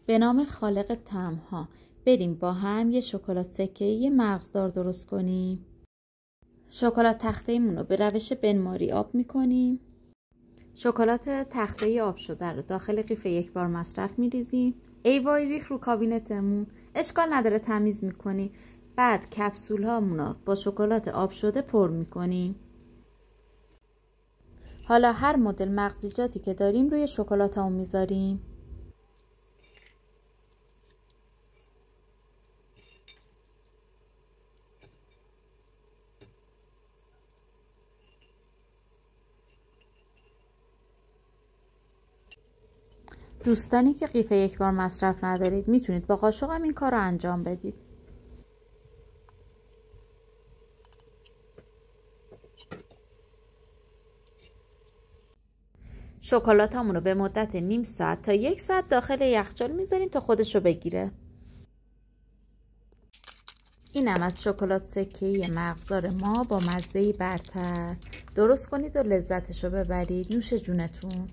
به نام خالق طعم‌ها بریم با هم یه شکلات سکه‌ای مغزدار درست کنیم. شکلات تخته‌ایمون رو به روش بنماری آب می‌کنیم. شکلات تخته‌ای آب شده رو داخل قیف یکبار مصرف می‌ریزیم. ای وای ریخ رو کابینتمون. اشکال نداره تمیز می‌کنی. بعد کپسول هامون رو با شکلات آب شده پر می‌کنیم. حالا هر مدل مغزیجاتی که داریم روی شکلات هامون می‌ذاریم. دوستانی که قیف یکبار مصرف ندارید میتونید با قاشق هم این کار رو انجام بدید. شکلاتامون رو به مدت نیم ساعت تا 1 ساعت داخل یخچال میذاریم تا خودش رو بگیره. اینم از شکلات سکه‌ای مغزدار ما با مزه‌ای برتر. درست کنید و لذتش رو ببرید. نوش جونتون.